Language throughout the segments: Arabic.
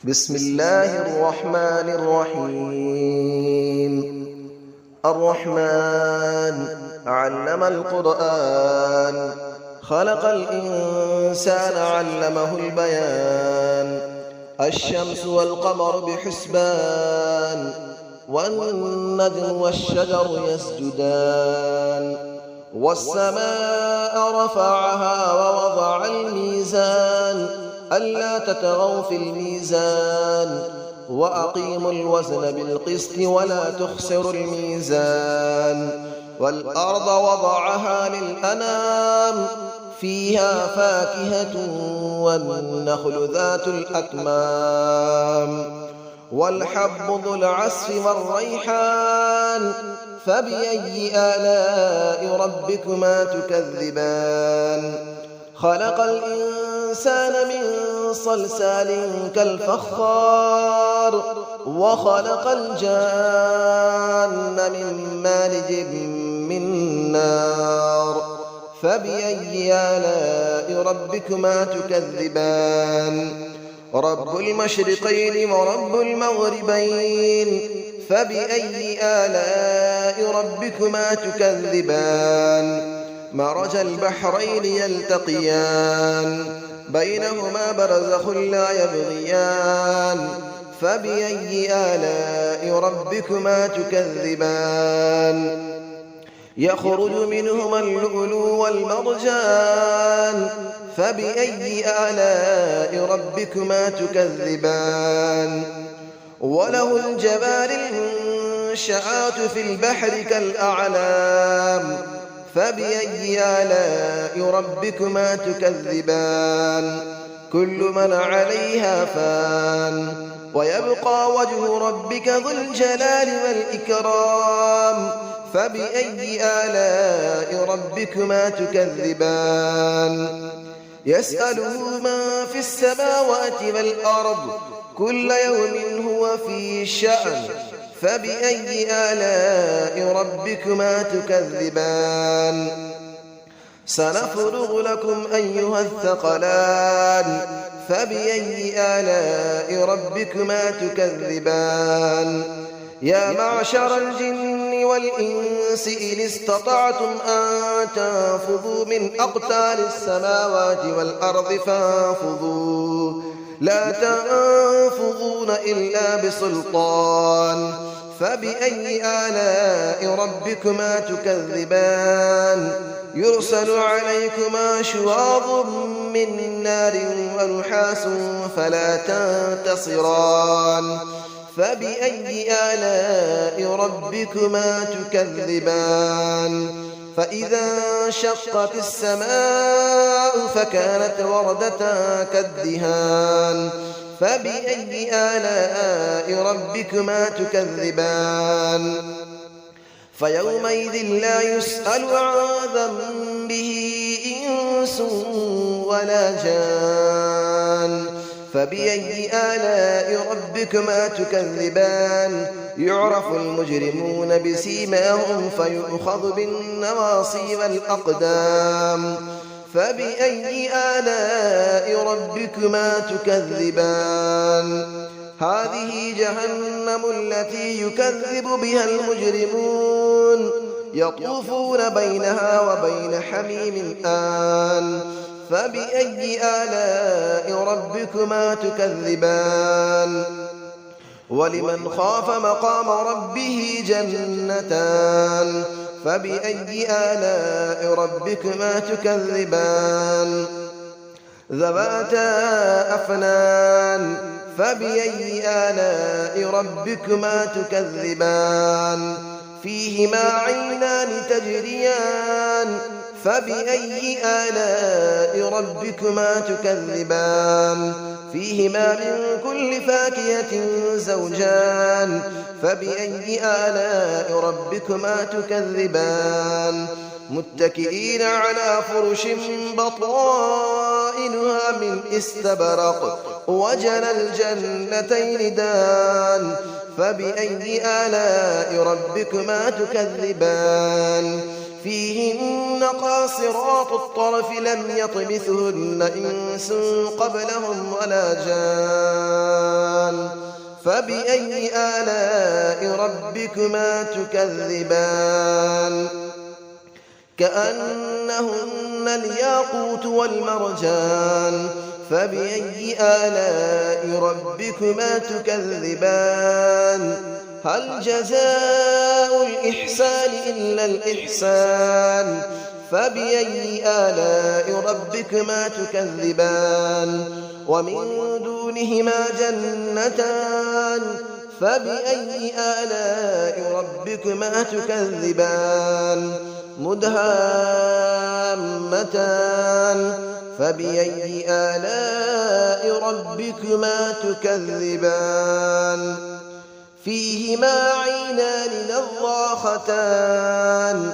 بسم الله الرحمن الرحيم. الرحمن علم القرآن، خلق الإنسان علمه البيان. الشمس والقمر بحسبان، والنجم والشجر يسجدان. والسماء رفعها ووضع الميزان، ألا تطغوا في الميزان، وأقيموا الوزن بالقسط ولا تخسروا الميزان. والأرض وضعها للأنام، فيها فاكهة والنخل ذات الأكمام. والحب ذو العصف والريحان، فبأي آلاء ربكما تكذبان. خلق الإنسان من صلصال كالفخار، وخلق الجان من مارج من نار. فبأي آلاء ربكما تكذبان. رب المشرقين ورب المغربين، فبأي آلاء ربكما تكذبان. مرج البحرين يلتقيان، بينهما برزخ لا يبغيان. فبأي آلاء ربكما تكذبان. يخرج منهما اللؤلؤ والمرجان، فبأي آلاء ربكما تكذبان. وله الجوار المنشآت في البحر كالأعلام، فبأي آلاء ربكما تكذبان. كل من عليها فان، ويبقى وجه ربك ذو الجلال والإكرام. فبأي آلاء ربكما تكذبان. يسأله من في السماوات والأرض، كل يوم هو في شأن. فبأي آلاء ربكما تكذبان. سنفرغ لكم أيها الثقلان، فبأي آلاء ربكما تكذبان. يا معشر الجن والإنس إن استطعتم أن تنفذوا من أقطار السماوات والأرض فانفذوا، لا تنفذون إلا بسلطان. فبأي آلاء ربكما تكذبان. يرسل عليكما شواظ من نار ونحاس فلا تنتصران. فبأي آلاء ربكما تكذبان. فإذا انشقت السماء فكانت وردة كالدهان. فبأي آلاء ربكما تكذبان. فيومئذ لا يسأل عن ذنبه إنس ولا جان. فبأي آلاء ربكما تكذبان. يعرف المجرمون بسيماهم فيؤخذ بالنواصي والأقدام. فبأي آلاء ربكما تكذبان. هذه جهنم التي يكذب بها المجرمون، يطوفون بينها وبين حميم آن. فبأي آلاء ربكما تكذبان. ولمن خاف مقام ربه جنتان. فبأي آلاء ربكما تكذبان. ذواتا أفنان. فبأي آلاء ربكما تكذبان. فيهما عينان تجريان. فبأي آلاء ربكما تكذبان. فيهما من كل فاكهة زوجان. فبأي آلاء ربكما تكذبان. متكئين على فرش بطائنها من استبرق، وجنى الجنتين دان. فبأي آلاء ربكما تكذبان. فيهن قاصرات الطرف لم يطمثهن إنس قبلهم ولا جان. فبأي آلاء ربكما تكذبان كأنهن الياقوت والمرجان فبأي آلاء ربكما تكذبان هل جزاء الإحسان إلا الإحسان فبأي آلاء ربكما تكذبان ومن دونهما جنتان فبأي آلاء ربكما تكذبان مدهامتان فبأي آلاء ربكما تكذبان فيهما عينان نضاختان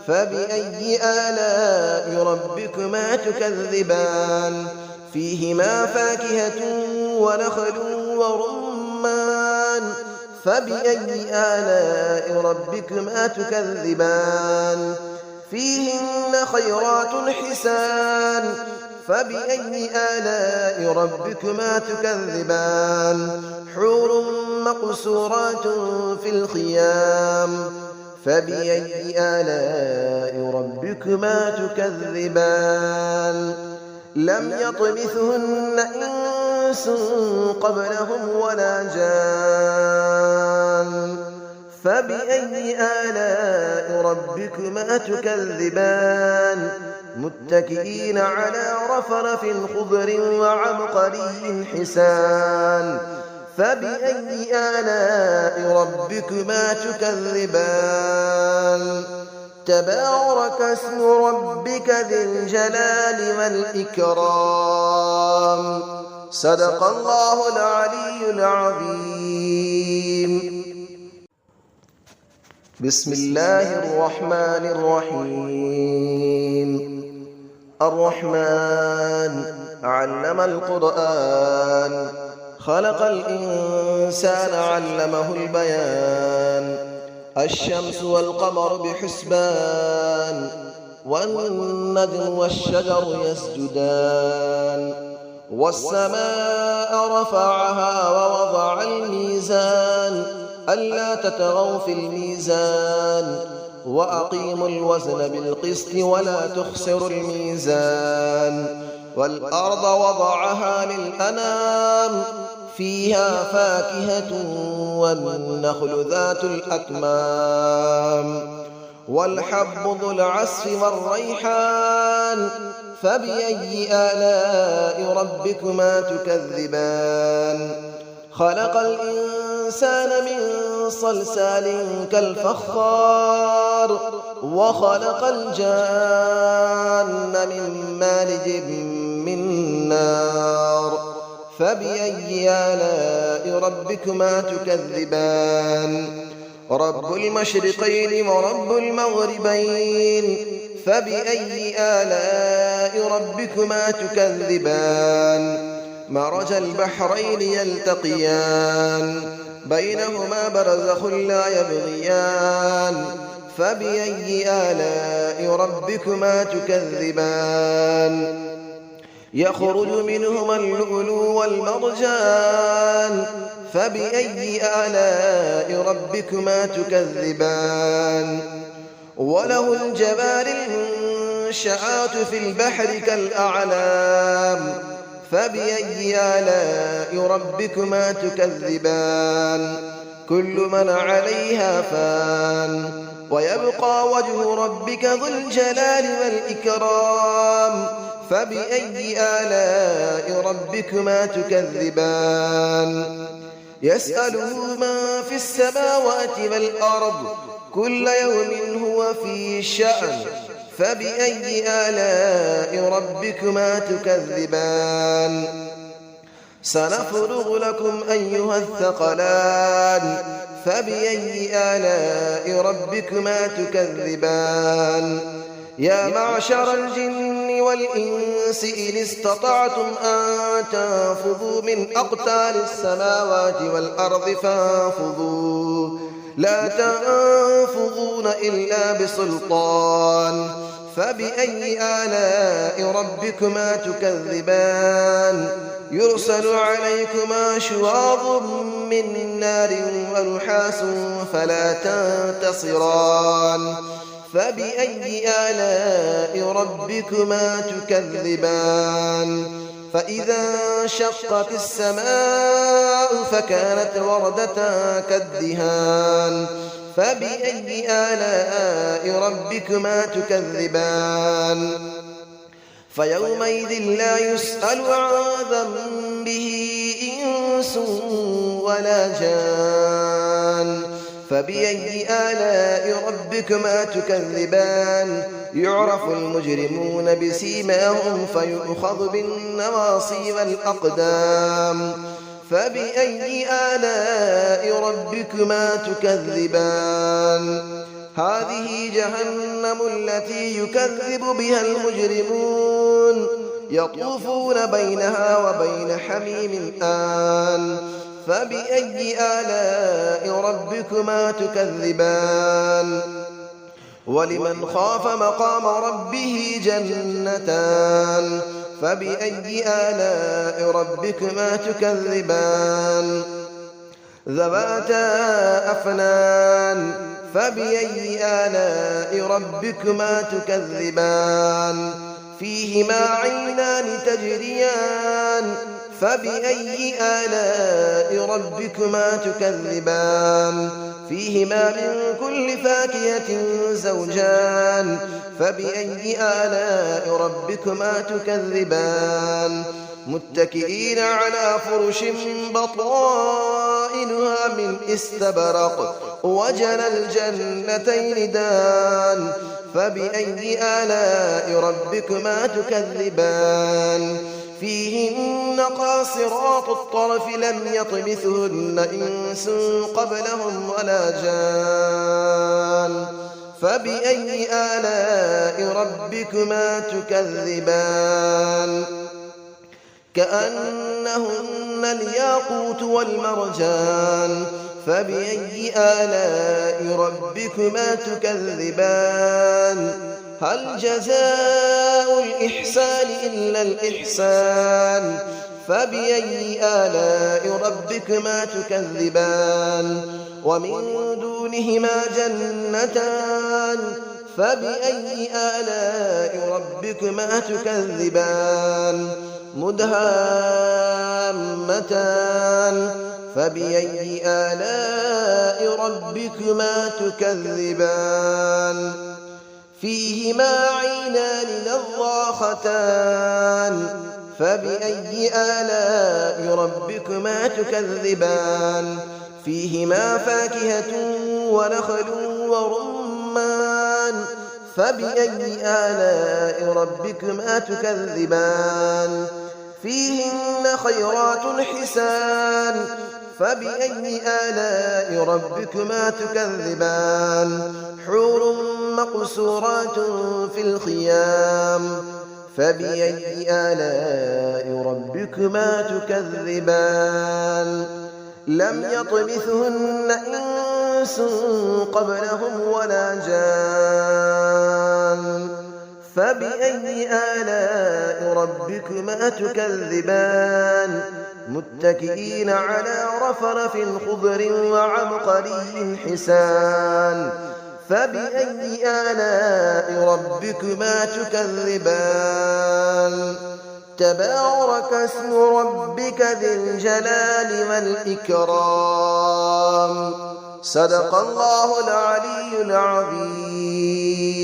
فبأي آلاء ربكما تكذبان فيهما فاكهة ونخل ورمان فبأي آلاء ربكما تكذبان فيهن خيرات حسان فبأي آلاء ربكما تكذبان حور مقصورات في الخيام فبأي آلاء ربكما تكذبان لم يطمثهن إنس قبلهم ولا جان فبأي آلاء ربكما تكذبان متكئين على رفرف خضر وعبقري حسان فبأي آلاء ربكما تكذبان تبارك اسم ربك ذي الجلال والإكرام صدق الله العلي العظيم بسم الله الرحمن الرحيم الرحمن علم القرآن خلق الإنسان علمه البيان الشمس والقمر بحسبان والنجم والشجر يسجدان والسماء رفعها ووضع الميزان ألا تطغوا في الميزان وأقيموا الوزن بالقسط ولا تخسروا الميزان والأرض وضعها للأنام فيها فاكهة والنخل ذات الأكمام والحب ذو العصف والريحان فبأي آلاء ربكما تكذبان خلق الإنسان من صلصال كالفخار وخلق الجان من مارج من نار فبأي آلاء ربكما تكذبان رب المشرقين ورب المغربين فبأي آلاء ربكما تكذبان مرج البحرين يلتقيان بينهما برزخ لا يبغيان فبأي آلاء ربكما تكذبان يخرج منهما اللؤلؤ والمرجان فبأي آلاء ربكما تكذبان وله الجبال المنشآت في البحر كالأعلام فبأي آلاء ربكما تكذبان كل من عليها فان ويبقى وجه ربك ذو الجلال والإكرام فبأي آلاء ربكما تكذبان يسأله من في السماوات والأرض كل يوم هو في شأن فبأي آلاء ربكما تكذبان سنفرغ لكم أيها الثقلان فبأي آلاء ربكما تكذبان يا معشر الجن والإنس إن استطعتم أن تنفذوا من أقطار السماوات والأرض فانفذوا لا تنفذون إلا بسلطان فبأي آلاء ربكما تكذبان يرسل عليكما شواظ من نار ونحاس فلا تنتصران فبأي آلاء ربكما تكذبان فإذا انشقت السماء فكانت وردة كالدهان فبأي آلاء ربكما تكذبان فيومئذ لا يسأل عن ذنبه إنس ولا جان فبأي آلاء ربكما تكذبان يعرف المجرمون بسيماهم فيؤخذ بالنواصي والأقدام فبأي آلاء ربكما تكذبان هذه جهنم التي يكذب بها المجرمون يطوفون بينها وبين حميم آن فبأي آلاء ربكما تكذبان ولمن خاف مقام ربه جنتان فبأي آلاء ربكما تكذبان ذواتا أفنان فبأي آلاء ربكما تكذبان فيهما عينان تجريان فبأي آلاء ربكما تكذبان فيهما من كل فاكهة زوجان فبأي آلاء ربكما تكذبان متكئين على فرش بطائنها من استبرق وجنى الجنتين دان فبأي آلاء ربكما تكذبان فيهن قاصرات الطرف لم يطمثهن إنس قبلهم ولا جان فبأي آلاء ربكما تكذبان كأنهن الياقوت والمرجان فبأي آلاء ربكما تكذبان هل جزاء الإحسان إلا الإحسان فبأي آلاء ربكما تكذبان ومن دونهما جنتان فبأي آلاء ربكما تكذبان مدهامتان فبأي آلاء ربكما تكذبان فيهما عينان نضاختان فبأي آلاء ربكما تكذبان فيهما فاكهة ونخل ورمان فبأي آلاء ربكما تكذبان فيهن خيرات حسان فبأي آلاء ربكما تكذبان حور مقصورات في الخيام فبأي آلاء ربكما تكذبان لم يطمثهن إنس قبلهم ولا جان فبأي آلاء ربكما تكذبان متكئين على رفرف خضر وعبقري حسان فبأي آلاء ربكما تكذبان تبارك اسم ربك ذي الجلال والإكرام صدق الله العلي العظيم.